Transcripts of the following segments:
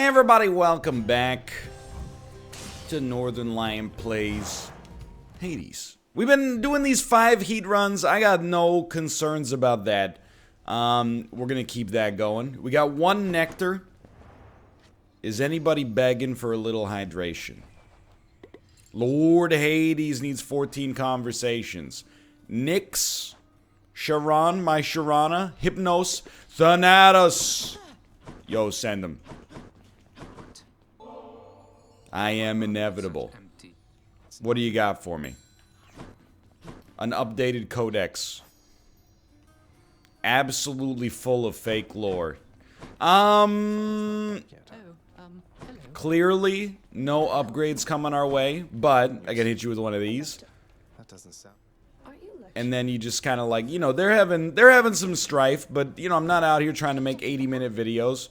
Everybody, welcome back to Northernlion Plays Hades. We've been doing these 5 heat runs. I got no concerns about that. We're gonna keep that going. We got 1 nectar. Is anybody begging for a little hydration? Lord Hades needs 14 conversations. Nyx, Sharon, my Sharana, Hypnos, Thanatos. Yo, send them. I am inevitable. What do you got for me? An updated codex. Absolutely full of fake lore. Clearly, no upgrades coming our way, but I gotta hit you with one of these. That doesn't sound. And then you just kind of like, you know, they're having some strife, but you know, I'm not out here trying to make 80-minute videos.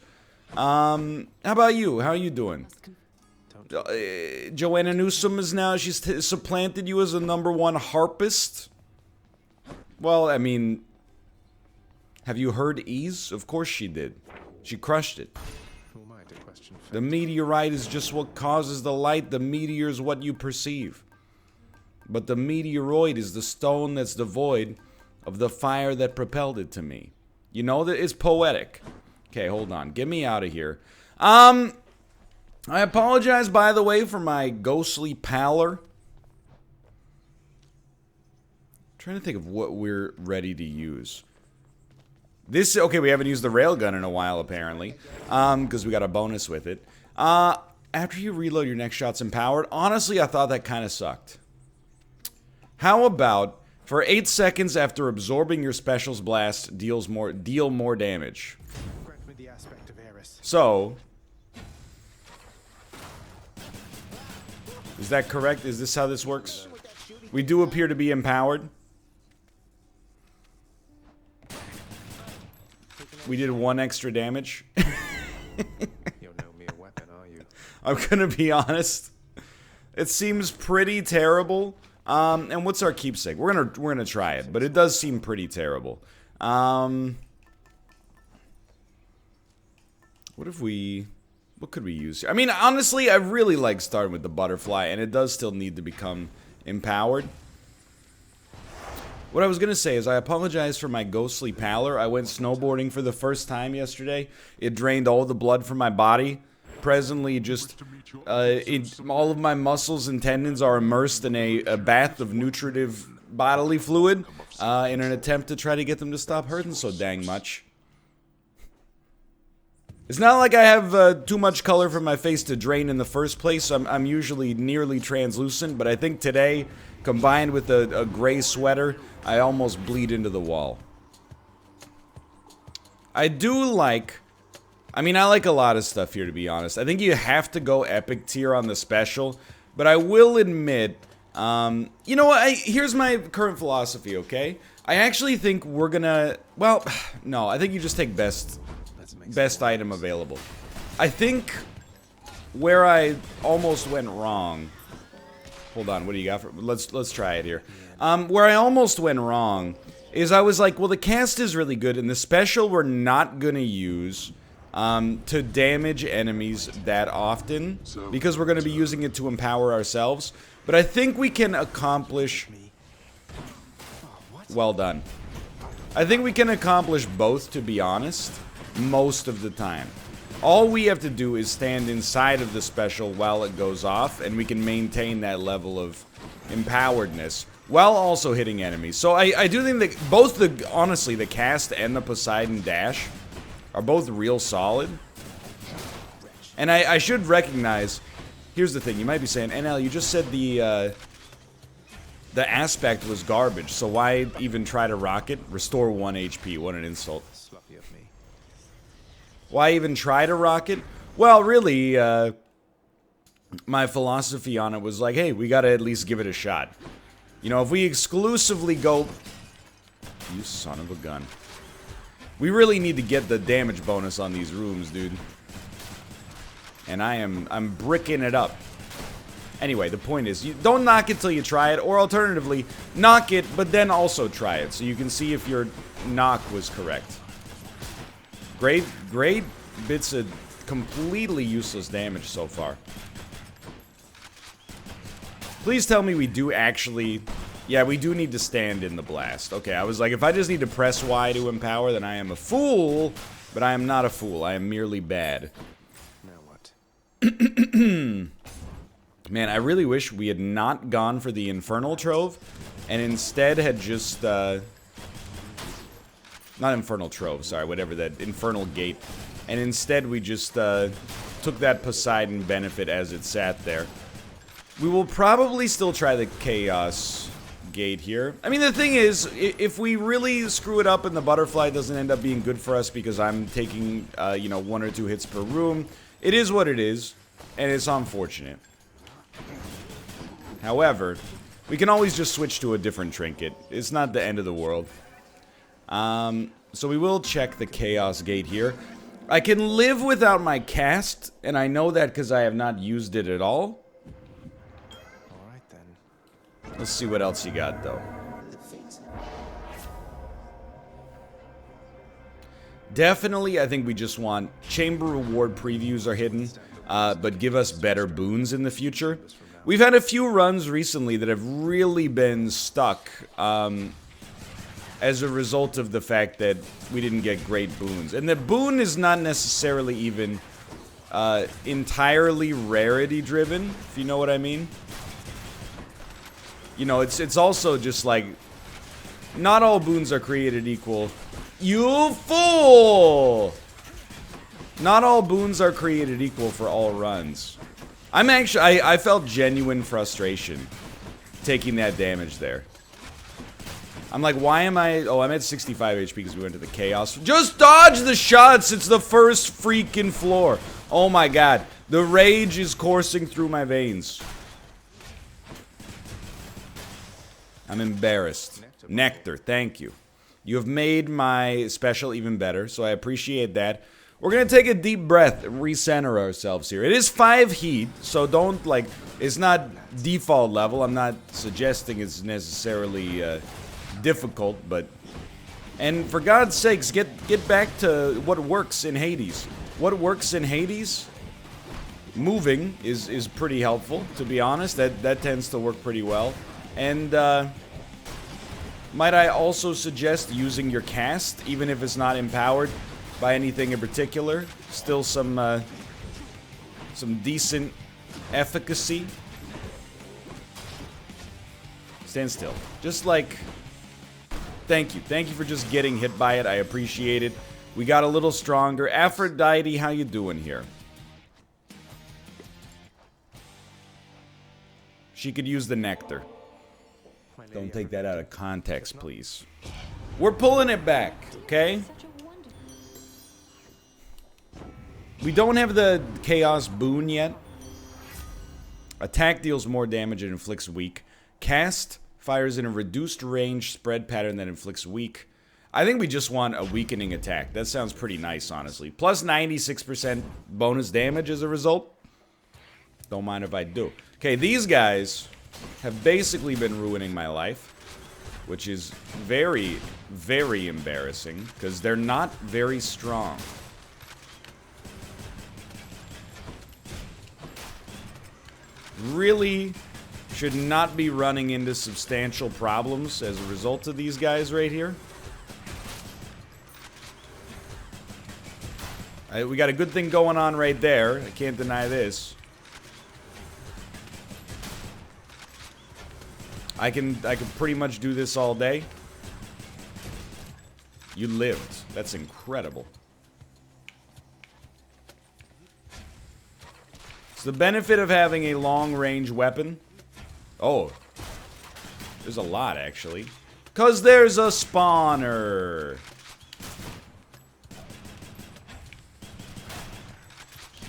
How about you? How are you doing? Joanna Newsom is now, she's supplanted you as a #1 harpist. Well, I mean, have you heard Ease? Of course she did. She crushed it. Who am I to question fact? The meteorite is just what causes the light. The meteor is what you perceive. But the meteoroid is the stone that's devoid of the fire that propelled it to me. You know, that is poetic. Okay, hold on. Get me out of here. I apologize, by the way, for my ghostly pallor. I'm trying to think of what we're ready to use. Okay, we haven't used the railgun in a while, apparently. Because we got a bonus with it. After you reload, your next shot's empowered. Honestly, I thought that kind of sucked. How about, for 8 seconds after absorbing your special's blast, deal more damage? Grant me the aspect of Eris. So, is that correct? Is this how this works? We do appear to be empowered. We did 1 extra damage. You'll know me a weapon, are you? I'm gonna be honest. It seems pretty terrible. And what's our keepsake? We're gonna try it, but it does seem pretty terrible. What could we use here? I mean, honestly, I really like starting with the butterfly, and it does still need to become empowered. What I was gonna say is I apologize for my ghostly pallor. I went snowboarding for the first time yesterday. It drained all the blood from my body. Presently, just all of my muscles and tendons are immersed in a bath of nutritive bodily fluid in an attempt to try to get them to stop hurting so dang much. It's not like I have too much color from my face to drain in the first place. I'm usually nearly translucent, but I think today, combined with a gray sweater, I almost bleed into the wall. I like a lot of stuff here, to be honest. I think you have to go epic tier on the special, but I will admit, you know what, here's my current philosophy, okay? I actually think we're gonna, well, no, I think you just take best item available. I think where I almost went wrong, hold on, what do you got for, let's try it here. Where I almost went wrong is I was like, well, the cast is really good, and the special we're not gonna use to damage enemies that often, because we're going to be using it to empower ourselves. But I think we can accomplish... Well done. I think we can accomplish both, to be honest, most of the time. All we have to do is stand inside of the special while it goes off, and we can maintain that level of empoweredness while also hitting enemies. So I do think that both honestly, the cast and the Poseidon dash are both real solid. And I should recognize, here's the thing, you might be saying, NL, you just said the aspect was garbage, so why even try to rock it? Restore 1 HP, what an insult. Sloppy of me. Why even try to rock it? Well, really, my philosophy on it was like, hey, we gotta at least give it a shot. You know, if we exclusively go... You son of a gun. We really need to get the damage bonus on these rooms, dude. And I'm bricking it up. Anyway, the point is, you don't knock it till you try it, or alternatively, knock it, but then also try it, so you can see if your knock was correct. Great bits of completely useless damage so far. Please tell me we do actually... Yeah, we do need to stand in the blast. Okay, I was like, if I just need to press Y to empower, then I am a fool. But I am not a fool. I am merely bad. Now what? Man, I really wish we had not gone for the Infernal Trove. And instead had just... not Infernal Trove, sorry, whatever that... Infernal Gate. And instead we just took that Poseidon benefit as it sat there. We will probably still try the Chaos Gate here. I mean, the thing is, if we really screw it up and the Butterfly doesn't end up being good for us because I'm taking, you know, 1 or 2 hits per room, it is what it is, and it's unfortunate. However, we can always just switch to a different trinket. It's not the end of the world. So we will check the Chaos Gate here. I can live without my cast, and I know that because I have not used it at all. Alright then. Let's see what else you got, though. Definitely, I think we just want... Chamber reward previews are hidden, but give us better boons in the future. We've had a few runs recently that have really been stuck, as a result of the fact that we didn't get great boons. And the boon is not necessarily even entirely rarity driven, if you know what I mean. You know, it's also just like, not all boons are created equal. You fool! Not all boons are created equal for all runs. I'm actually, I felt genuine frustration taking that damage there. I'm like, why am I... Oh, I'm at 65 HP because we went to the Chaos. Just dodge the shots! It's the first freaking floor. Oh my god. The rage is coursing through my veins. I'm embarrassed. Nectar, thank you. You have made my special even better, so I appreciate that. We're gonna take a deep breath and recenter ourselves here. It is 5 heat, so don't, like... It's not default level. I'm not suggesting it's necessarily... difficult, but... And for God's sakes, get back to what works in Hades. What works in Hades? Moving is pretty helpful, to be honest. That tends to work pretty well. And, might I also suggest using your cast, even if it's not empowered by anything in particular. Still some decent efficacy. Stand still. Just like... Thank you. Thank you for just getting hit by it. I appreciate it. We got a little stronger. Aphrodite, how you doing here? She could use the nectar. Don't take that out of context, please. We're pulling it back, okay? We don't have the Chaos Boon yet. Attack deals more damage and inflicts weak. Cast... fires in a reduced range spread pattern that inflicts weak. I think we just want a weakening attack. That sounds pretty nice, honestly. Plus 96% bonus damage as a result. Don't mind if I do. Okay, these guys have basically been ruining my life, which is very, very embarrassing because they're not very strong. Really... should not be running into substantial problems as a result of these guys right here. We got a good thing going on right there. I can't deny this. I can pretty much do this all day. You lived. That's incredible. It's the benefit of having a long-range weapon. Oh, there's a lot, actually. 'Cause there's a spawner.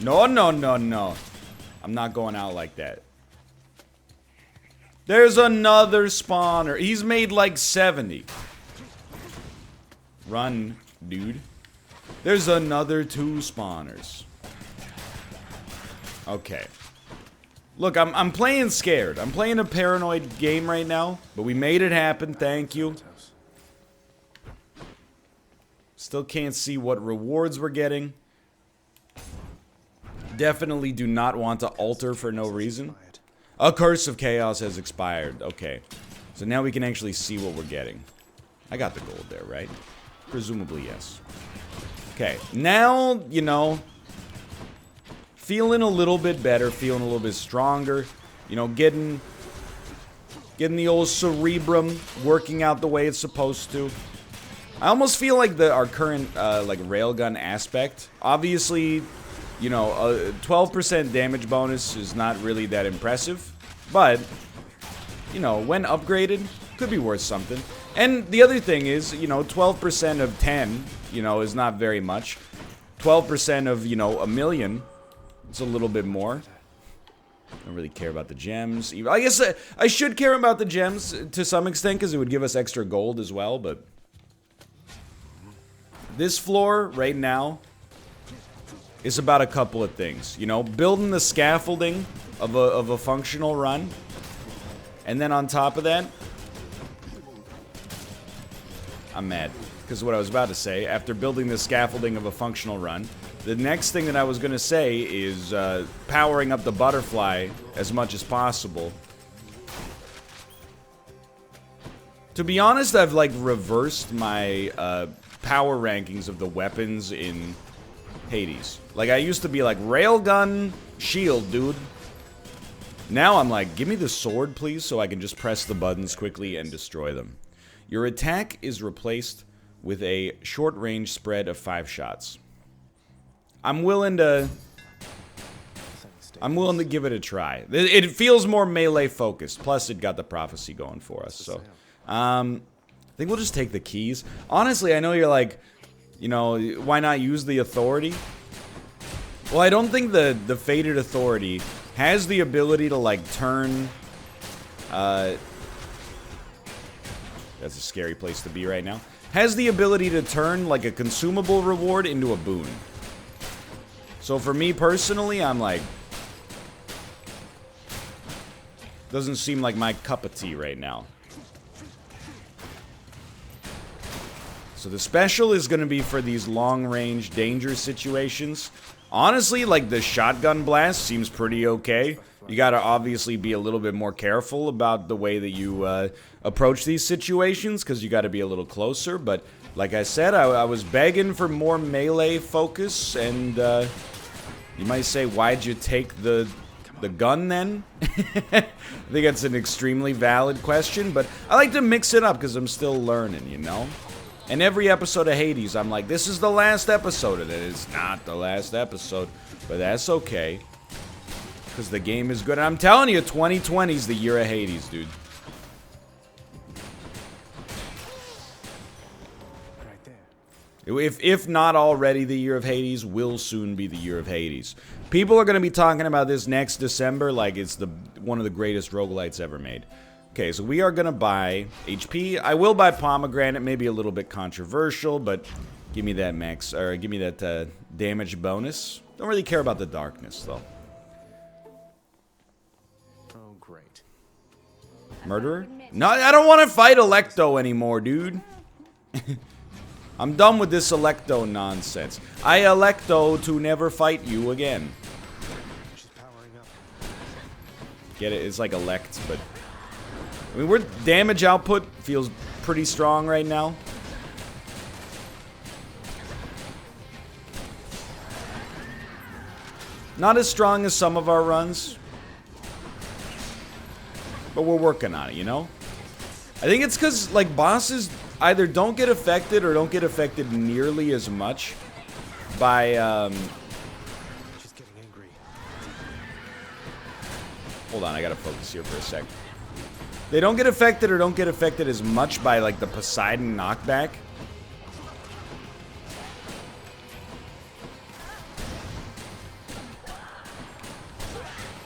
No, no, no, no. I'm not going out like that. There's another spawner. He's made like 70. Run, dude. There's another 2 spawners. Okay. Look, I'm playing scared. I'm playing a paranoid game right now, but we made it happen, thank you. Still can't see what rewards we're getting. Definitely do not want to alter for no reason. A Curse of Chaos has expired. Okay. So now we can actually see what we're getting. I got the gold there, right? Presumably, yes. Okay. Now, you know, feeling a little bit better, feeling a little bit stronger. You know, getting the old cerebrum working out the way it's supposed to. I almost feel like our current, like, railgun aspect, obviously, you know, a 12% damage bonus is not really that impressive, but, you know, when upgraded, could be worth something. And the other thing is, you know, 12% of 10, you know, is not very much. 12% of, you know, a million, it's a little bit more. I don't really care about the gems. I guess I should care about the gems to some extent, because it would give us extra gold as well, but... This floor, right now, is about a couple of things. You know, building the scaffolding of a functional run. And then on top of that... I'm mad. Because what I was about to say, after building the scaffolding of a functional run, the next thing that I was going to say is powering up the butterfly as much as possible. To be honest, I've, like, reversed my... power rankings of the weapons in Hades. Like, I used to be like, railgun, shield, dude. Now I'm like, give me the sword, please, so I can just press the buttons quickly and destroy them. Your attack is replaced with a short-range spread of 5 shots. I'm willing to give it a try. It feels more melee-focused, plus it got the prophecy going for us, so... I think we'll just take the keys. Honestly, I know you're like, you know, why not use the authority? Well, I don't think the Fated Authority has the ability to, like, turn... that's a scary place to be right now. Has the ability to turn, like, a consumable reward into a boon. So for me personally, I'm like... Doesn't seem like my cup of tea right now. So the special is going to be for these long-range danger situations. Honestly, like, the shotgun blast seems pretty okay. You got to obviously be a little bit more careful about the way that you approach these situations, because you got to be a little closer. But like I said, I was begging for more melee focus, and you might say, why'd you take the gun then? I think that's an extremely valid question, but I like to mix it up because I'm still learning, you know? And every episode of Hades, I'm like, this is the last episode of it. It's not the last episode, but that's okay. Because the game is good. And I'm telling you, 2020 is the year of Hades, dude. Right there. If not already the year of Hades, will soon be the year of Hades. People are going to be talking about this next December like it's one of the greatest roguelites ever made. Okay, so we are going to buy HP. I will buy pomegranate, maybe a little bit controversial, but give me that max, or give me that damage bonus. Don't really care about the darkness, though. Oh, great. Murderer? No, I don't want to fight Electo anymore, dude. I'm done with this Electo nonsense. I Electo to never fight you again. She's powering up. Get it? It's like elect, but... I mean, we're damage output feels pretty strong right now. Not as strong as some of our runs. But we're working on it, you know? I think it's because, like, bosses either don't get affected or don't get affected nearly as much by, She's getting angry. Hold on, I gotta focus here for a sec. They don't get affected or don't get affected as much by, like, the Poseidon knockback.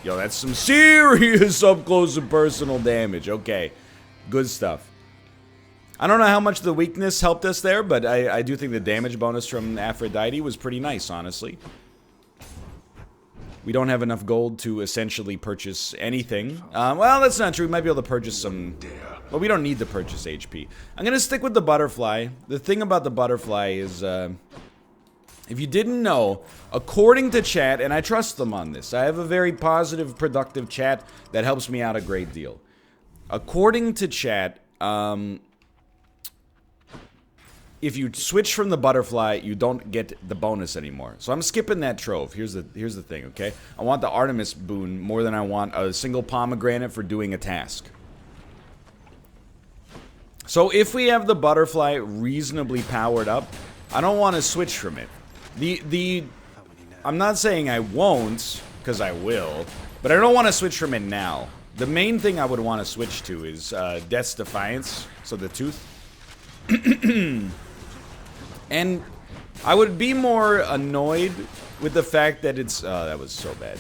Yo, that's some serious up-close and personal damage. Okay, good stuff. I don't know how much the weakness helped us there, but I do think the damage bonus from Aphrodite was pretty nice, honestly. We don't have enough gold to essentially purchase anything. Well, that's not true. We might be able to purchase some... Well, we don't need to purchase HP. I'm going to stick with the butterfly. The thing about the butterfly is... If you didn't know, according to chat, and I trust them on this, I have a very positive, productive chat that helps me out a great deal. According to chat, if you switch from the butterfly, you don't get the bonus anymore. So I'm skipping that trove. Here's the thing, okay? I want the Artemis boon more than I want a single pomegranate for doing a task. So if we have the butterfly reasonably powered up, I don't want to switch from it. I'm not saying I won't, because I will, but I don't want to switch from it now. The main thing I would want to switch to is Death's Defiance, so the tooth. And I would be more annoyed with the fact that it's, that was so bad,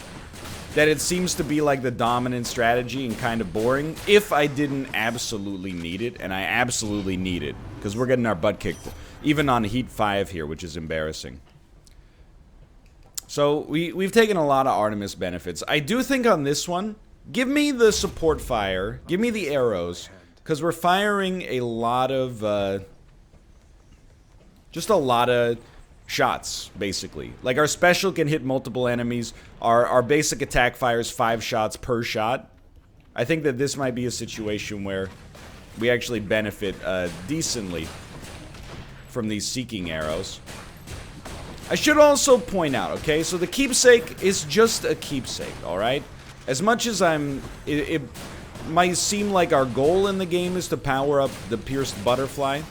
that it seems to be like the dominant strategy and kind of boring if I didn't absolutely need it, and I absolutely need it, because we're getting our butt kicked, even on Heat 5 here, which is embarrassing. So, we've taken a lot of Artemis benefits. I do think on this one, give me the support fire, give me the arrows, because we're firing a lot of, just a lot of shots, basically. Like, our special can hit multiple enemies, our basic attack fires 5 shots per shot. I think that this might be a situation where we actually benefit decently from these seeking arrows. I should also point out, okay, so the keepsake is just a keepsake, alright? As much as it might seem like our goal in the game is to power up the pierced butterfly,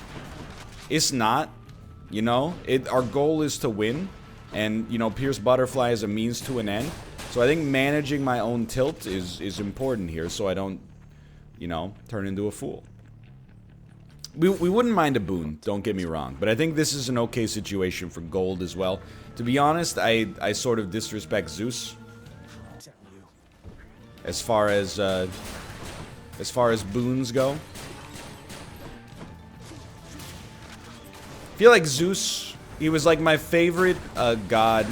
it's not, you know? Our goal is to win, and, you know, pierced butterfly is a means to an end. So I think managing my own tilt is important here, so I don't, you know, turn into a fool. We wouldn't mind a boon, don't get me wrong, but I think this is an okay situation for gold as well. To be honest, I sort of disrespect Zeus as far as boons go. I feel like Zeus, he was like my favorite god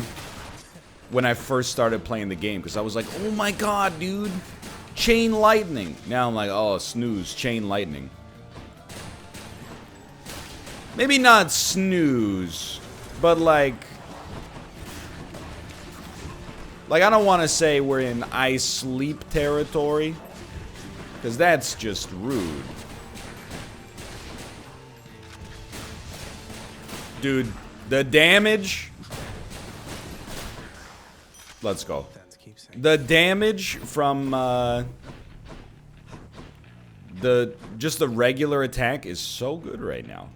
when I first started playing the game, because I was like, oh my god, dude, chain lightning. Now I'm like, oh, snooze, chain lightning. Maybe not snooze, but like I don't want to say we're in I sleep territory, because that's just rude. Dude, the damage. Let's go. The damage from just the regular attack is so good right now.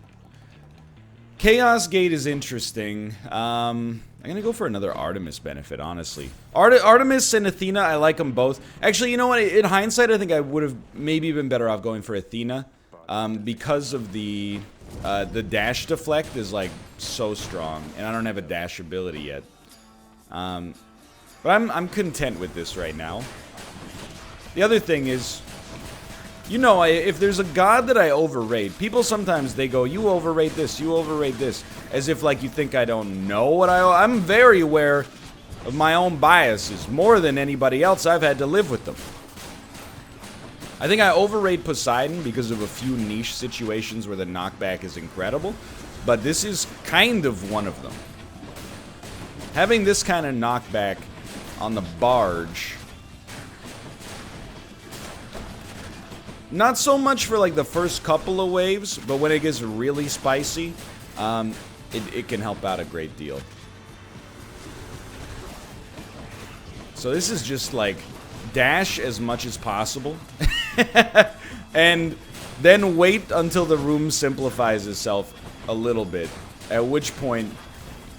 Chaos Gate is interesting. I'm gonna go for another Artemis benefit, honestly. Artemis and Athena, I like them both. Actually, you know what? In hindsight, I think I would have maybe been better off going for Athena, because of the dash deflect is like so strong, and I don't have a dash ability yet. But I'm content with this right now. The other thing is, you know, if there's a god that I overrate, people sometimes they go, you overrate this, as if like you think I don't know what I'm very aware of my own biases, more than anybody else. I've had to live with them. I think I overrate Poseidon because of a few niche situations where the knockback is incredible, but this is kind of one of them. Having this kind of knockback on the barge, not so much for like the first couple of waves, but when it gets really spicy, it can help out a great deal. So this is just like dash as much as possible and then wait until the room simplifies itself a little bit, at which point,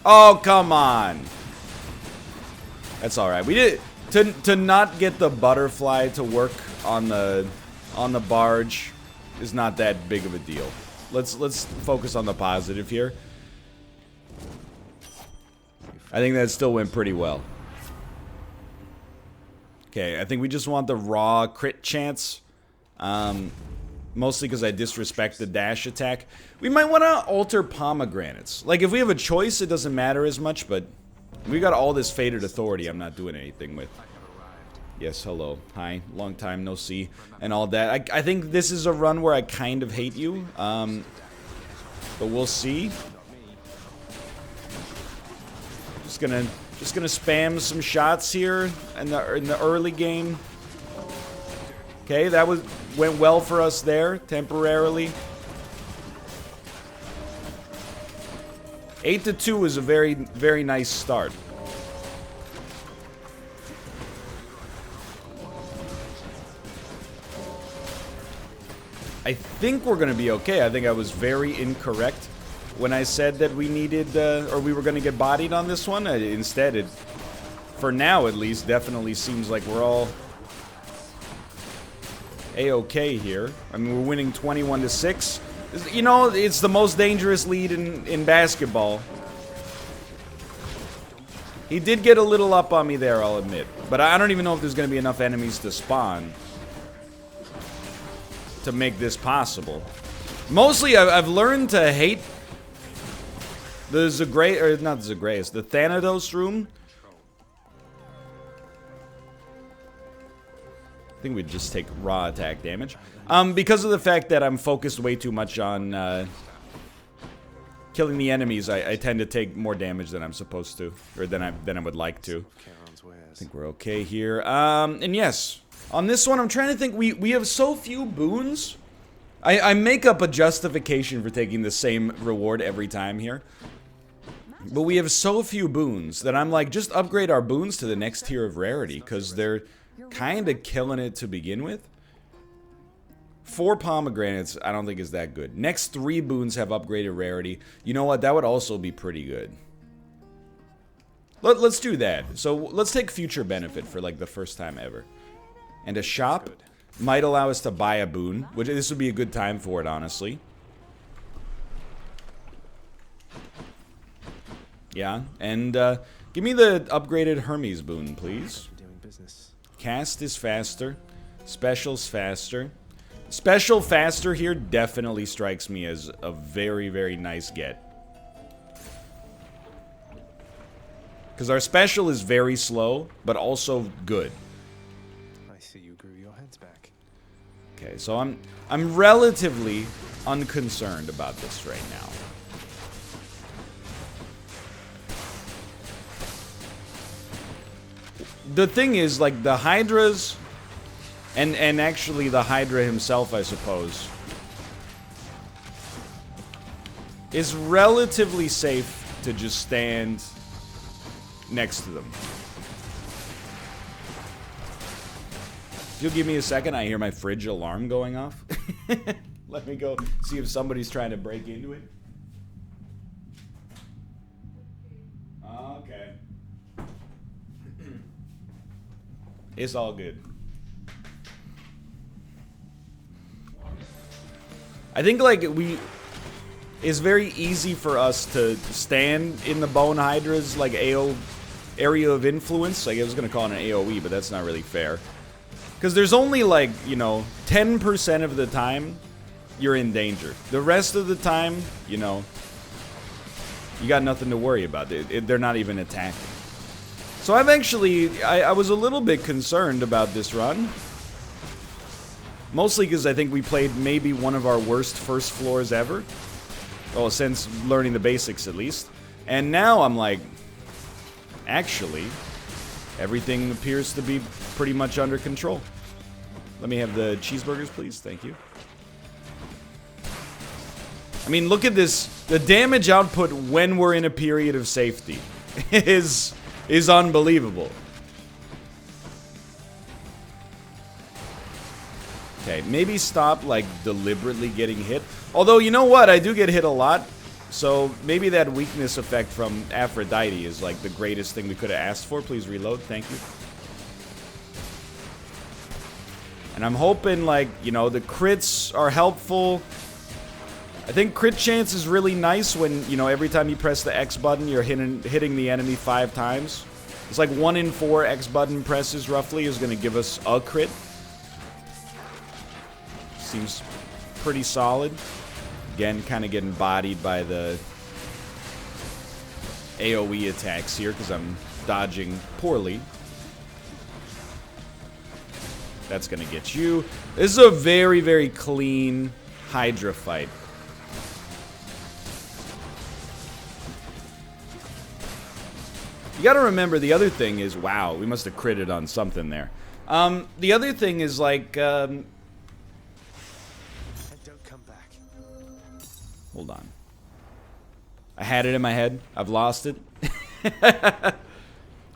oh come on, that's all right. We did to not get the butterfly to work on the barge is not that big of a deal. Let's focus on the positive here. I think that still went pretty well. Okay, I think we just want the raw crit chance. Mostly because I disrespect the dash attack. We might want to alter pomegranates. Like, if we have a choice, it doesn't matter as much, but we got all this fated authority I'm not doing anything with. Yes, hello. Hi. Long time no see. And all that. I think this is a run where I kind of hate you. But we'll see. Just gonna spam some shots here in the early game. Okay, that went well for us there temporarily. 8-2 is a very, very nice start. I think we're gonna be okay. I think I was very incorrect when I said that we needed, or we were gonna get bodied on this one. Instead, it, for now at least, definitely seems like we're all A-okay here. I mean, we're winning 21-6. You know, it's the most dangerous lead in basketball. He did get a little up on me there, I'll admit. But I don't even know if there's gonna be enough enemies to spawn to make this possible. Mostly, I've learned to hate the Zagreus, or not Zagreus, the Thanatos room. I think we'd just take raw attack damage. Because of the fact that I'm focused way too much on killing the enemies, I tend to take more damage than I'm supposed to, or than I would like to. I think we're okay here. And yes, on this one, I'm trying to think. We have so few boons. I make up a justification for taking the same reward every time here. But we have so few boons that I'm like, just upgrade our boons to the next tier of rarity, because they're kind of killing it to begin with. 4 pomegranates, I don't think is that good. Next 3 boons have upgraded rarity. You know what? That would also be pretty good. Let's do that. So let's take future benefit for like the first time ever. And a shop might allow us to buy a boon, which this would be a good time for it, honestly. Yeah, and give me the upgraded Hermes boon, please. Cast is faster. Special's faster. Special faster here definitely strikes me as a very, very nice get. Because our special is very slow, but also good. I see you grew your heads back. Okay, so I'm relatively unconcerned about this right now. The thing is, like, the Hydras, and actually the Hydra himself, I suppose, is relatively safe to just stand next to them. If you'll give me a second, I hear my fridge alarm going off. Let me go see if somebody's trying to break into it. Okay. It's all good. I think, like, it's very easy for us to stand in the Bone Hydra's, like, area of influence. Like, I was gonna call it an AoE, but that's not really fair. Because there's only, like, you know, 10% of the time you're in danger. The rest of the time, you know, you got nothing to worry about. They're not even attacking. So I've actually, I was a little bit concerned about this run. Mostly because I think we played maybe one of our worst first floors ever. Well, since learning the basics at least. And now I'm like, actually, everything appears to be pretty much under control. Let me have the cheeseburgers, please. Thank you. I mean, look at this. The damage output when we're in a period of safety is unbelievable. Okay, maybe stop, like, deliberately getting hit. Although, you know what? I do get hit a lot. So, maybe that weakness effect from Aphrodite is, like, the greatest thing we could have asked for. Please reload. Thank you. And I'm hoping, like, you know, the crits are helpful. I think crit chance is really nice when, you know, every time you press the X button, you're hitting the enemy 5 times. It's like 1 in 4 X button presses, roughly, is going to give us a crit. Seems pretty solid. Again, kind of getting bodied by the AoE attacks here, because I'm dodging poorly. That's going to get you. This is a very, very clean Hydra fight. gotta remember the other thing is, wow, we must have critted on something there. The other thing is like, And don't come back. hold on. I had it in my head. I've lost it.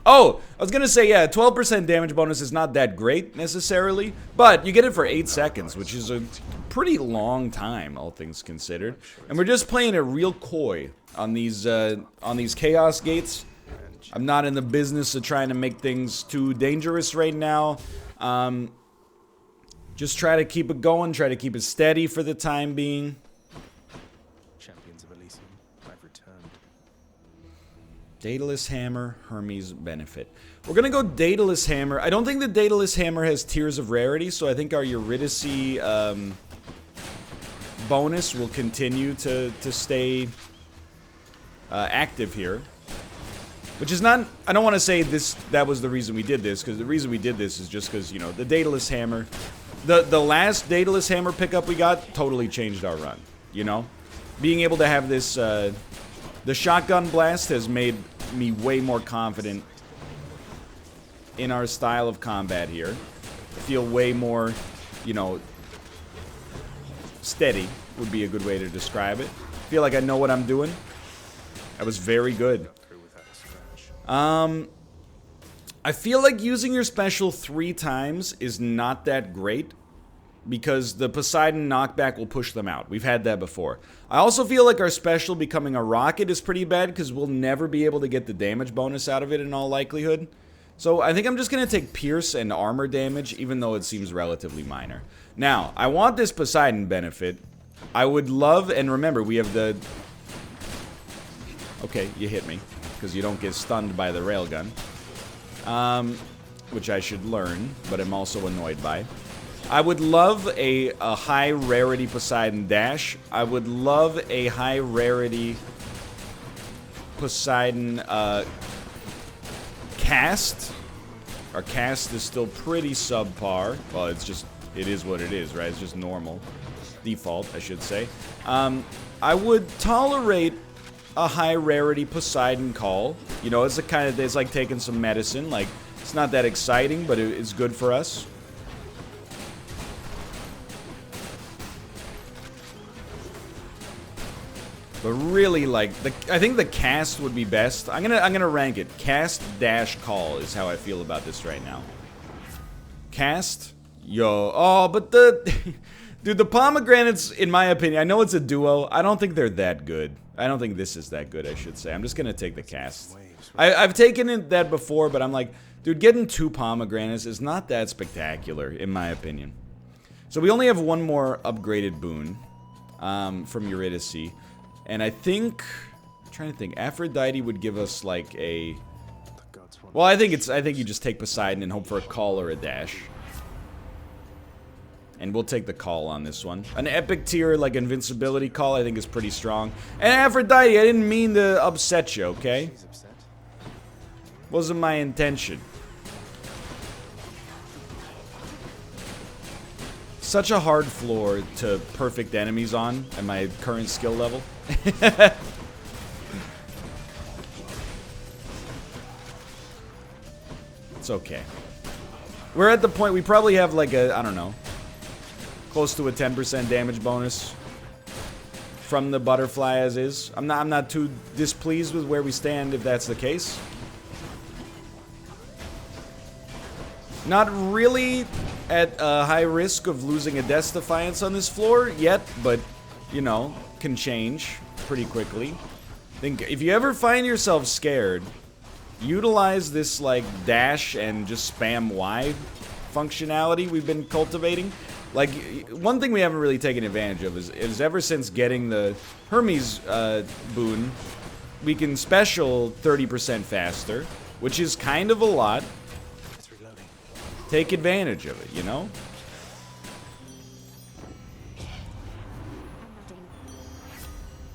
Oh, I was gonna say, yeah, 12% damage bonus is not that great necessarily, but you get it for 8 seconds, which is a pretty long time, all things considered. And we're just playing it real coy on these chaos gates. I'm not in the business of trying to make things too dangerous right now. Just try to keep it going, try to keep it steady for the time being. Champions of Elysium, I've returned. Daedalus Hammer, Hermes Benefit. We're gonna go Daedalus Hammer. I don't think the Daedalus Hammer has tiers of rarity, so I think our Eurydice bonus will continue to stay active here. Which is not, I don't want to say that was the reason we did this, because the reason we did this is just because, you know, the Daedalus Hammer, the last Daedalus Hammer pickup we got totally changed our run, you know? Being able to have this, the shotgun blast has made me way more confident in our style of combat here. I feel way more, you know, steady would be a good way to describe it. I feel like I know what I'm doing. That was very good. I feel like using your special 3 times is not that great because the Poseidon knockback will push them out. We've had that before. I also feel like our special becoming a rocket is pretty bad because we'll never be able to get the damage bonus out of it in all likelihood. So I think I'm just going to take Pierce and armor damage even though it seems relatively minor. Now, I want this Poseidon benefit. I would love, and remember we have the... Okay, you hit me. Because you don't get stunned by the railgun. Which I should learn, but I'm also annoyed by. I would love a high rarity Poseidon dash. I would love a high rarity Poseidon cast. Our cast is still pretty subpar. Well, it's just, it is what it is, right? It's just normal. Default, I should say. I would tolerate a high rarity Poseidon call. You know, it's a kind of, it's like taking some medicine. Like, it's not that exciting, but it's good for us. But really, like, I think the cast would be best. I'm gonna rank it. Cast dash call is how I feel about this right now. Cast, yo, oh, but the dude, the pomegranates, in my opinion, I know it's a duo. I don't think they're that good. I don't think this is that good, I should say. I'm just gonna take the cast. I've taken it that before, but I'm like, dude, getting 2 pomegranates is not that spectacular, in my opinion. So we only have one more upgraded boon from Eurydice. And I think, I'm trying to think, Aphrodite would give us like a... Well, I think you just take Poseidon and hope for a call or a dash. And we'll take the call on this one. An epic tier, like invincibility call, I think is pretty strong. And Aphrodite, I didn't mean to upset you, okay? Wasn't my intention. Such a hard floor to perfect enemies on at my current skill level. It's okay. We're at the point we probably have like a, I don't know, close to a 10% damage bonus from the butterfly as is. I'm not too displeased with where we stand if that's the case. Not really at a high risk of losing a Death's Defiance on this floor yet, but, you know, can change pretty quickly. I think if you ever find yourself scared, utilize this, like, dash and just spam Y functionality we've been cultivating. Like, one thing we haven't really taken advantage of is ever since getting the Hermes boon, we can special 30% faster, which is kind of a lot. Take advantage of it, you know?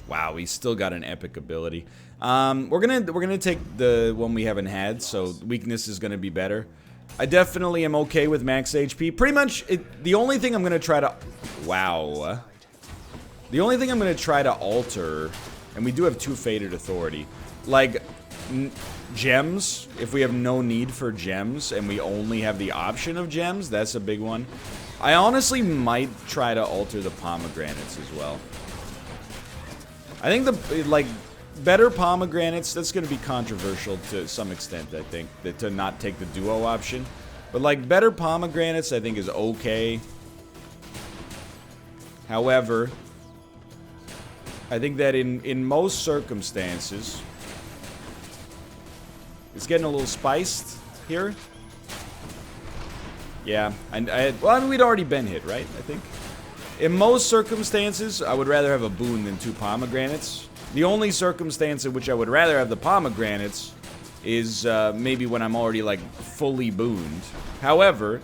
Wow, we still got an epic ability. We're gonna take the one we haven't had, so weakness is gonna be better. I definitely am okay with max HP. Pretty much, the only thing I'm gonna try to... Wow. The only thing I'm gonna try to alter, and we do have 2 Fated Authority, like, Gems, if we have no need for gems and we only have the option of gems, that's a big one. I honestly might try to alter the pomegranates as well. I think the, like, better pomegranates, that's going to be controversial to some extent, I think, that to not take the duo option. But, like, better pomegranates, I think, is okay. However, I think that in most circumstances, it's getting a little spiced here. Yeah, well, I mean, we'd already been hit, right? I think. In most circumstances, I would rather have a boon than 2 pomegranates. The only circumstance in which I would rather have the pomegranates is maybe when I'm already, like, fully booned. However,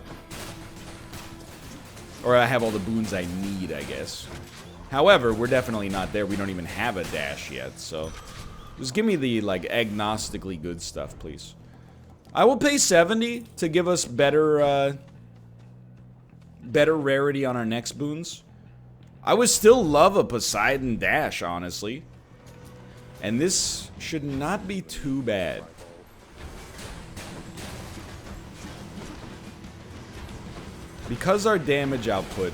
or I have all the boons I need, I guess. However, we're definitely not there. We don't even have a dash yet, so just give me the, like, agnostically good stuff, please. I will pay 70 to give us better, better rarity on our next boons. I would still love a Poseidon dash, honestly. And this should not be too bad. Because our damage output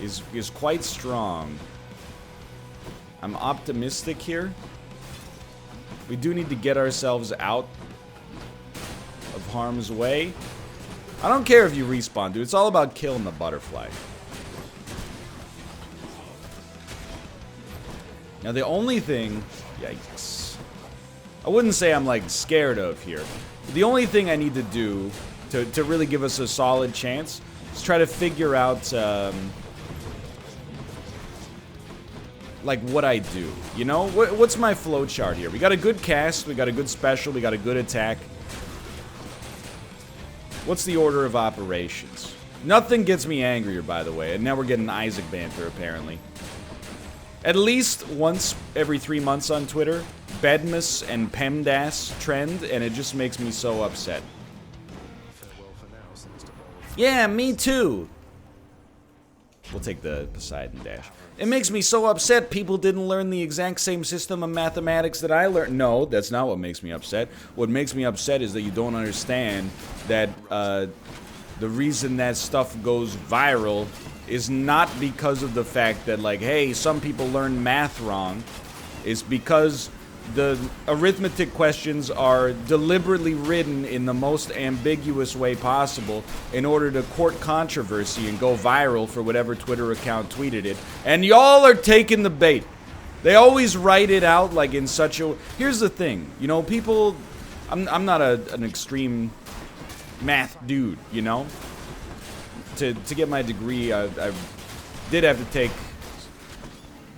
is quite strong, I'm optimistic here. We do need to get ourselves out of harm's way. I don't care if you respawn, dude. It's all about killing the butterfly. Now, the only thing... Yikes. I wouldn't say I'm, like, scared of here. The only thing I need to do to really give us a solid chance is try to figure out, like, what I do. You know? What's my flowchart here? We got a good cast, we got a good special, we got a good attack. What's the order of operations? Nothing gets me angrier, by the way. And now we're getting Isaac banter, apparently. At least once every 3 months on Twitter, Bedmus and PEMDAS trend, and it just makes me so upset. Yeah, me too. We'll take the Poseidon dash. It makes me so upset people didn't learn the exact same system of mathematics that I learned. No, that's not what makes me upset. What makes me upset is that you don't understand that the reason that stuff goes viral is not because of the fact that, like, hey, some people learn math wrong. It's because the arithmetic questions are deliberately written in the most ambiguous way possible in order to court controversy and go viral for whatever Twitter account tweeted it. And y'all are taking the bait. They always write it out like in such a... Here's the thing, you know, people... I'm not an extreme math dude, you know? To get my degree, I did have to take,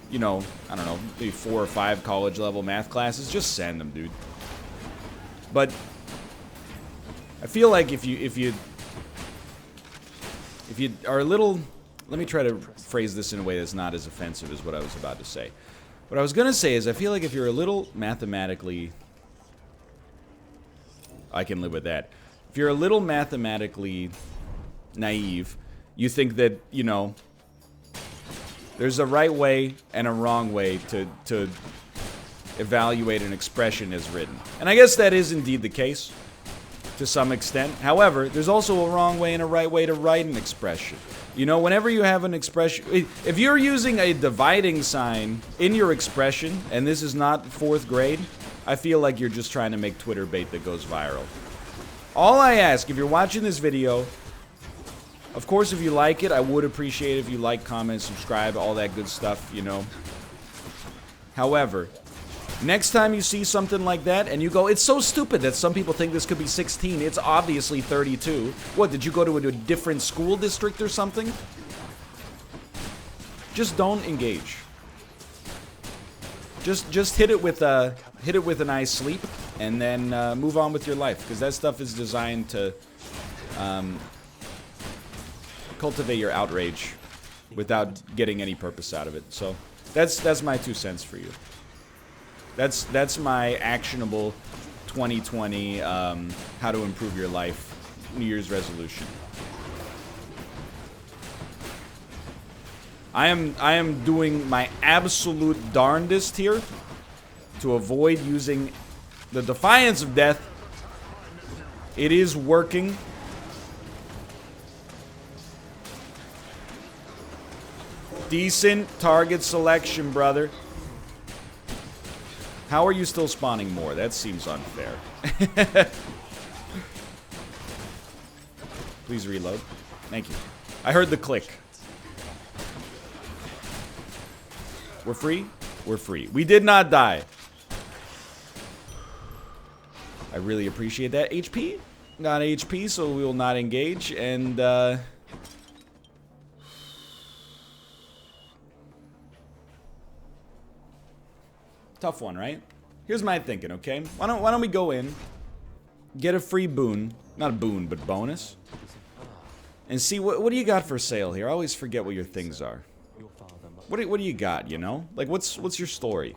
you know, I don't know, maybe 4 or 5 college-level math classes. Just send them, dude. But I feel like if you are a little... Let me try to phrase this in a way that's not as offensive as what I was about to say. What I was going to say is I feel like if you're a little mathematically... I can live with that. If you're a little mathematically naive, you think that, you know, there's a right way and a wrong way to evaluate an expression as written. And I guess that is indeed the case, to some extent. However, there's also a wrong way and a right way to write an expression. You know, whenever you have an expression... If you're using a dividing sign in your expression, and this is not 4th grade, I feel like you're just trying to make Twitter bait that goes viral. All I ask, if you're watching this video... Of course, if you like it, I would appreciate it if you like, comment, subscribe, all that good stuff, you know. However, next time you see something like that and you go, it's so stupid that some people think this could be 16, it's obviously 32. What, did you go to a different school district or something? Just don't engage. Just hit it with a nice sleep and then move on with your life, because that stuff is designed to cultivate your outrage without getting any purpose out of it. So that's my 2 cents for you. That's my actionable 2020 how to improve your life New Year's resolution. I am doing my absolute darndest here to avoid using The Defiance of Death. It is working. Decent target selection, brother. How are you still spawning more? That seems unfair. Please reload. Thank you. I heard the click. We're free? We're free. We did not die. I really appreciate that. HP? Not HP, so we will not engage. And, tough one, right? Here's my thinking, okay? Why don't we go in, get a free boon. Not a boon, but bonus. And see, what do you got for sale here? I always forget what your things are. What do you got, you know? Like, what's your story?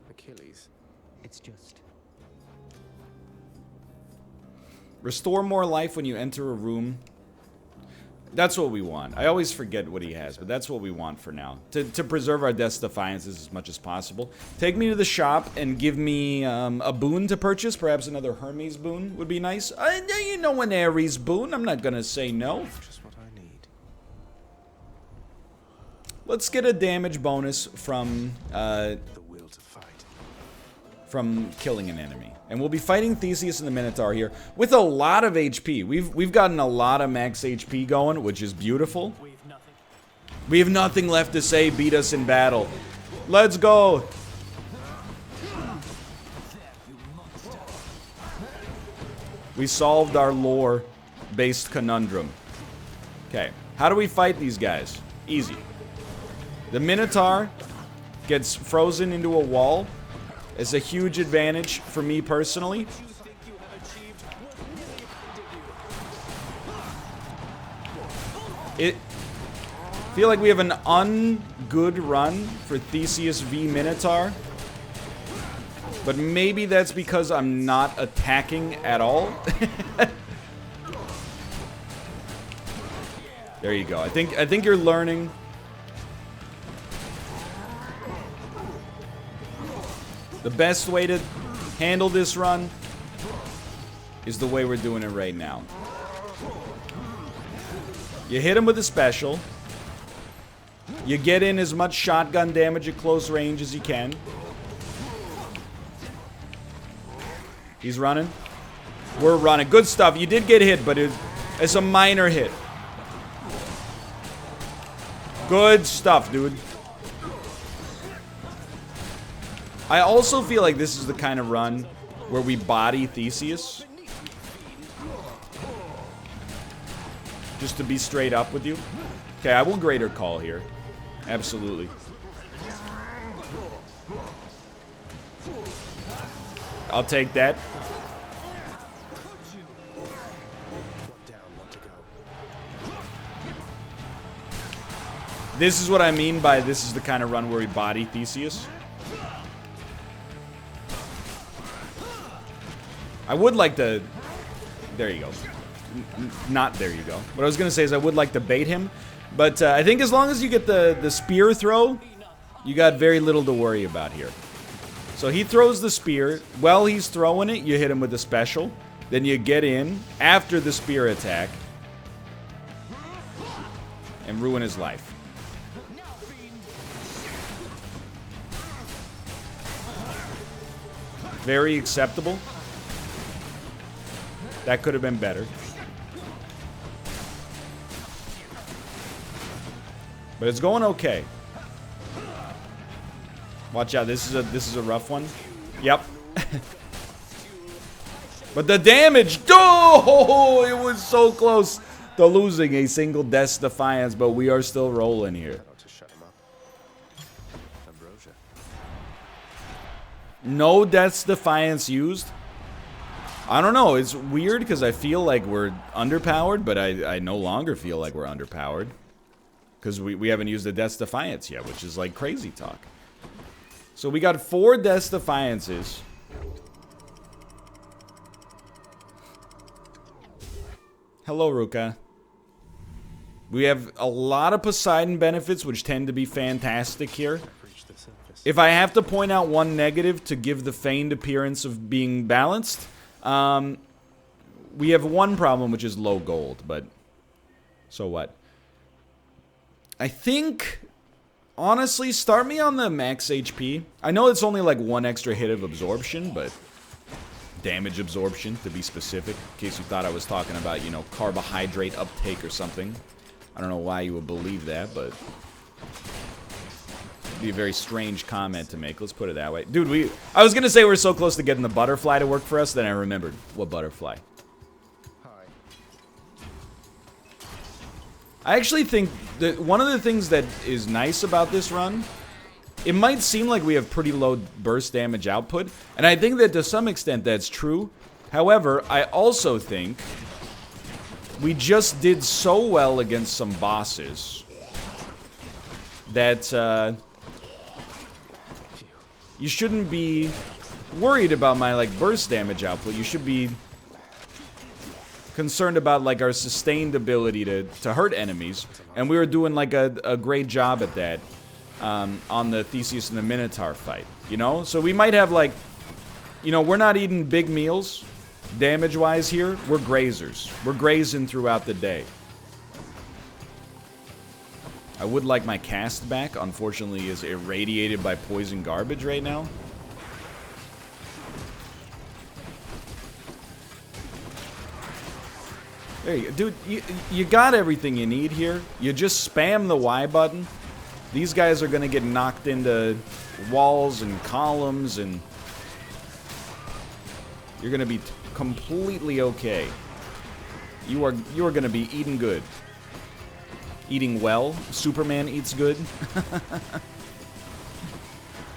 Achilles. It's just... Restore more life when you enter a room. That's what we want. I always forget what he has, but that's what we want for now. To preserve our Death's Defiances as much as possible. Take me to the shop and give me a boon to purchase. Perhaps another Hermes boon would be nice. You know, an Ares boon. I'm not gonna say no. Just what I need. Let's get a damage bonus from The will to fight. from killing an enemy. And we'll be fighting Theseus and the Minotaur here with a lot of HP. We've gotten a lot of max HP going, which is beautiful. We have nothing left to say. Beat us in battle. Let's go. We solved our lore-based conundrum. Okay, how do we fight these guys? Easy. The Minotaur gets frozen into a wall. It's a huge advantage for me personally. I feel like we have an ungood run for Theseus v Minotaur. But maybe that's because I'm not attacking at all. There you go. I think you're learning. The best way to handle this run is the way we're doing it right now. You hit him with a special. You get in as much shotgun damage at close range as you can. He's running. We're running. Good stuff. You did get hit, but it's a minor hit. Good stuff, dude. I also feel like this is the kind of run where we body Theseus. Just to be straight up with you. Okay, I will greater call here. Absolutely. I'll take that. This is what I mean by this is the kind of run where we body Theseus. I would like to... There you go. Not there you go. What I was going to say is I would like to bait him. But I think as long as you get the spear throw, you got very little to worry about here. So he throws the spear. While he's throwing it, you hit him with a special. Then you get in after the spear attack. And ruin his life. Very acceptable. That could have been better. But it's going okay. Watch out, this is a rough one. Yep. But the damage, oh, it was so close to losing a single Death's Defiance, but we are still rolling here. No Death's Defiance used. I don't know, it's weird because I feel like we're underpowered, but I no longer feel like we're underpowered. Because we haven't used the Death's Defiance yet, which is like crazy talk. So we got 4 Death's Defiances. Hello, Ruka. We have a lot of Poseidon benefits, which tend to be fantastic here. If I have to point out one negative to give the feigned appearance of being balanced, we have one problem, which is low gold, but so what? I think, honestly, start me on the max HP. I know it's only like one extra hit of absorption, but damage absorption, to be specific, in case you thought I was talking about, you know, carbohydrate uptake or something. I don't know why you would believe that, but it'd be a very strange comment to make. Let's put it that way. Dude, I was gonna say we're so close to getting the butterfly to work for us, then I remembered. What butterfly? Hi. I actually think that one of the things that is nice about this run, it might seem like we have pretty low burst damage output, and I think that to some extent that's true. However, I also think we just did so well against some bosses that you shouldn't be worried about my like burst damage output. You should be concerned about like our sustained ability to hurt enemies, and we were doing like a great job at that on the Theseus and the Minotaur fight, you know? So we might have like, you know, we're not eating big meals damage-wise here. We're grazers. We're grazing throughout the day. I would like my cast back. Unfortunately, is irradiated by poison garbage right now. There you go. Dude, you got everything you need here. You just spam the Y button. These guys are gonna get knocked into walls and columns, and you're gonna be completely okay. You are gonna be eating good. Eating well. Superman eats good.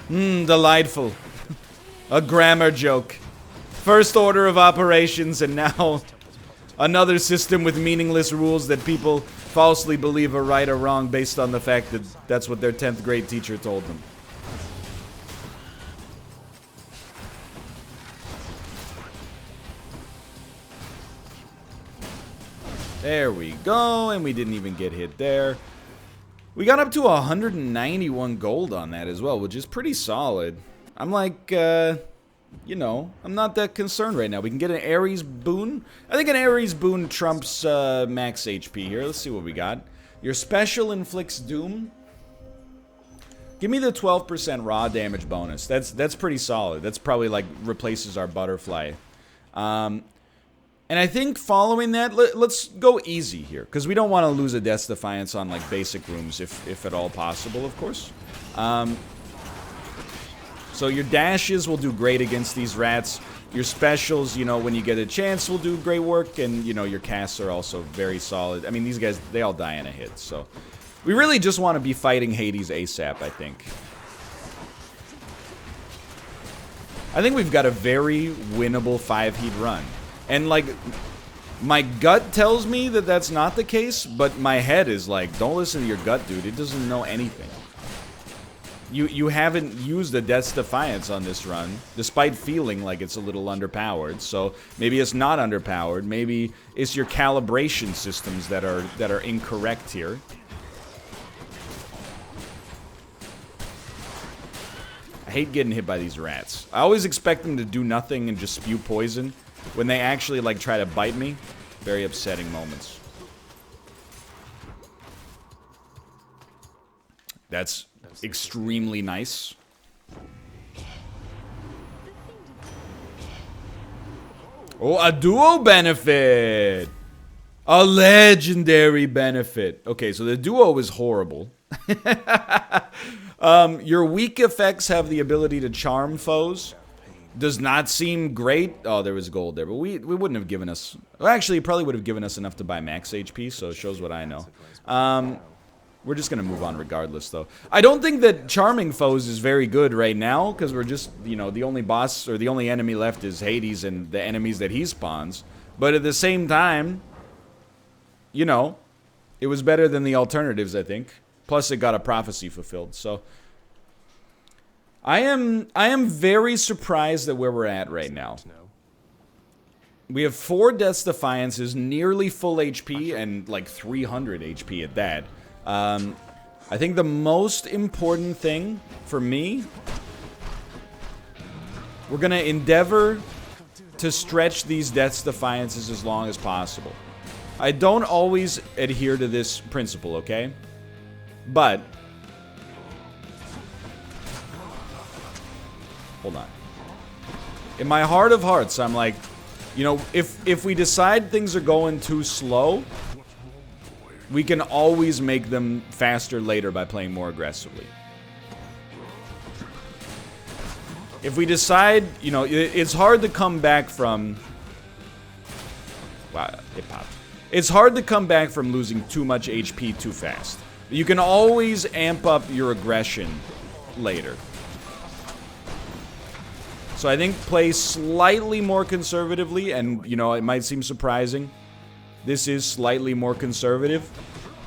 Delightful. A grammar joke. First order of operations, and now another system with meaningless rules that people falsely believe are right or wrong based on the fact that that's what their 10th grade teacher told them. There we go, and we didn't even get hit there. We got up to 191 gold on that as well, which is pretty solid. I'm like, you know, I'm not that concerned right now. We can get an Ares boon. I think an Ares boon trumps max HP here. Let's see what we got. Your special inflicts doom. Give me the 12% raw damage bonus. That's pretty solid. That's probably like replaces our butterfly. And I think following that, let's go easy here, because we don't want to lose a Death's Defiance on like basic rooms, if at all possible, of course. So your dashes will do great against these rats. Your specials, you know, when you get a chance, will do great work, and you know your casts are also very solid. I mean, these guys, they all die in a hit, so we really just want to be fighting Hades ASAP, I think. I think we've got a very winnable 5-heat run. And, like, my gut tells me that that's not the case, but my head is like, don't listen to your gut, dude. It doesn't know anything. You haven't used a Death's Defiance on this run, despite feeling like it's a little underpowered. So maybe it's not underpowered. Maybe it's your calibration systems that are incorrect here. I hate getting hit by these rats. I always expect them to do nothing and just spew poison. When they actually, like, try to bite me, very upsetting moments. That's extremely nice. Oh, a duo benefit! A legendary benefit. Okay, so the duo is horrible. Your weak effects have the ability to charm foes. Does not seem great. Oh, there was gold there, but we wouldn't have given us... Well, actually, it probably would have given us enough to buy max HP, so it shows what I know. We're just going to move on regardless, though. I don't think that charming foes is very good right now, because we're just, you know, the only boss, or the only enemy left is Hades and the enemies that he spawns. But at the same time, you know, it was better than the alternatives, I think. Plus, it got a prophecy fulfilled, so... I am very surprised at where we're at right now. We have 4 Death's Defiances, nearly full HP, and like 300 HP at that. I think the most important thing for me, we're gonna endeavor to stretch these Death's Defiances as long as possible. I don't always adhere to this principle, okay? But hold on. In my heart of hearts, I'm like, you know, if we decide things are going too slow, we can always make them faster later by playing more aggressively. If we decide, you know, it's hard to come back from... Wow, it popped. It's hard to come back from losing too much HP too fast. You can always amp up your aggression later. So I think play slightly more conservatively, and, you know, it might seem surprising. This is slightly more conservative,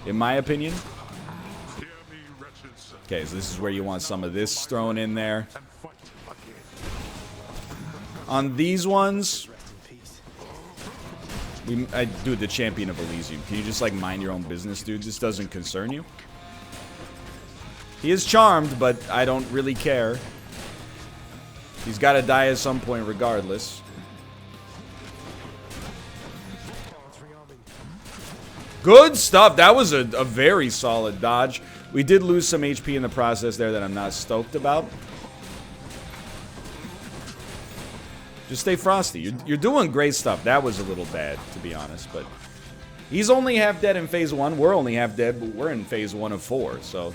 in my opinion. Okay, so this is where you want some of this thrown in there. On these ones, I do the champion of Elysium. Can you just, like, mind your own business, dude? This doesn't concern you. He is charmed, but I don't really care. He's got to die at some point regardless. Good stuff. That was a very solid dodge. We did lose some HP in the process there that I'm not stoked about. Just stay frosty. You're doing great stuff. That was a little bad, to be honest, but he's only half dead in phase 1. We're only half dead, but we're in phase 1 of 4, so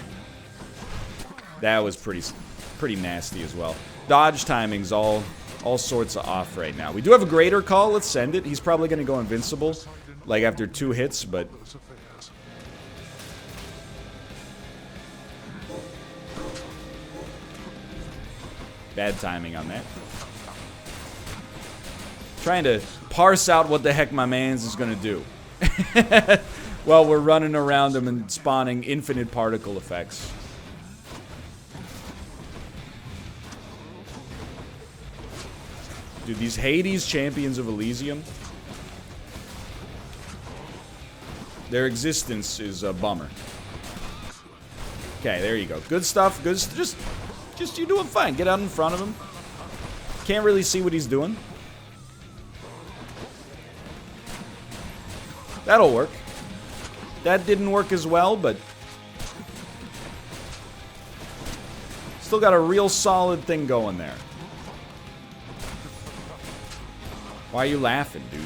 that was pretty nasty as well. Dodge timing's all sorts of off right now. We do have a greater call. Let's send it. He's probably going to go invincible, like after 2 hits, but bad timing on that. Trying to parse out what the heck my man's is going to do. Well, we're running around him and spawning infinite particle effects. Dude, these Hades champions of Elysium, their existence is a bummer. Okay, there you go. Good stuff. Good. Just you doing fine. Get out in front of him. Can't really see what he's doing. That'll work. That didn't work as well, but still got a real solid thing going there. Why are you laughing, dude?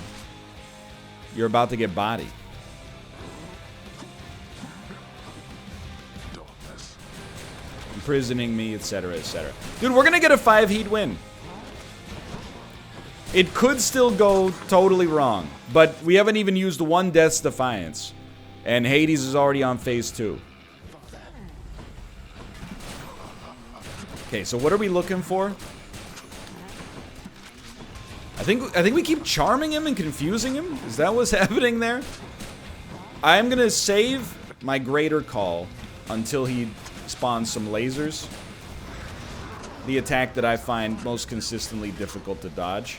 You're about to get bodied. Imprisoning me, etc., etc. Dude, we're gonna get a 5 heat win. It could still go totally wrong, but we haven't even used 1 Death's Defiance. And Hades is already on phase 2. Okay, so what are we looking for? I think we keep charming him and confusing him. Is that what's happening there? I'm gonna save my greater call until he spawns some lasers. The attack that I find most consistently difficult to dodge.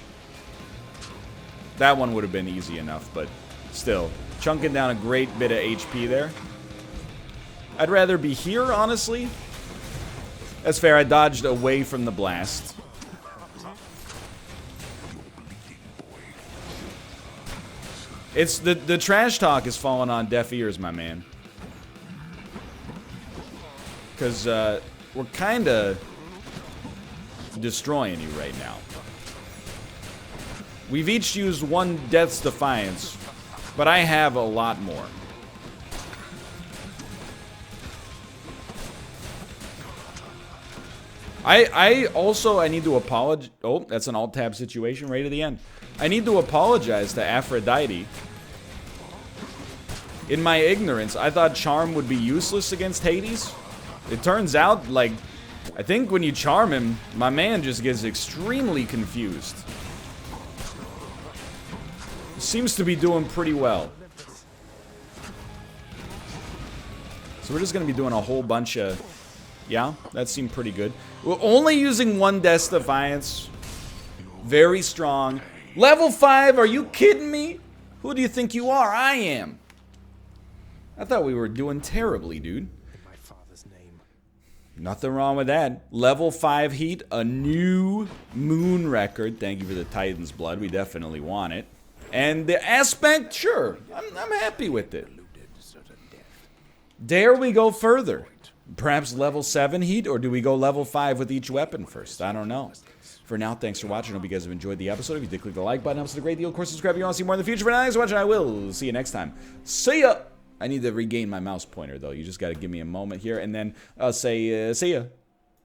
That one would have been easy enough, but still. Chunking down a great bit of HP there. I'd rather be here, honestly. That's fair, I dodged away from the blast. It's the trash talk is falling on deaf ears, my man. Because we're kind of destroying you right now. We've each used 1 Death's Defiance, but I have a lot more. I need to apologize. Oh, that's an alt-tab situation right at the end. I need to apologize to Aphrodite. In my ignorance, I thought Charm would be useless against Hades. It turns out, like, I think when you charm him, my man just gets extremely confused. Seems to be doing pretty well. So we're just going to be doing a whole bunch of... Yeah, that seemed pretty good. We're only using 1 Death's Defiance. Very strong. Level 5, are you kidding me? Who do you think you are? I am. I thought we were doing terribly, dude. Nothing wrong with that. Level 5 heat, a new moon record. Thank you for the Titan's blood. We definitely want it. And the aspect, sure. I'm happy with it. Dare we go further? Perhaps level 7 heat, or do we go level 5 with each weapon first? I don't know. For now, thanks for watching. I hope you guys have enjoyed the episode. If you did, click the like button. Helps us a great deal. Of course, subscribe if you want to see more in the future. For now, thanks for watching. I will see you next time. See ya! I need to regain my mouse pointer, though. You just got to give me a moment here, and then I'll say, see ya.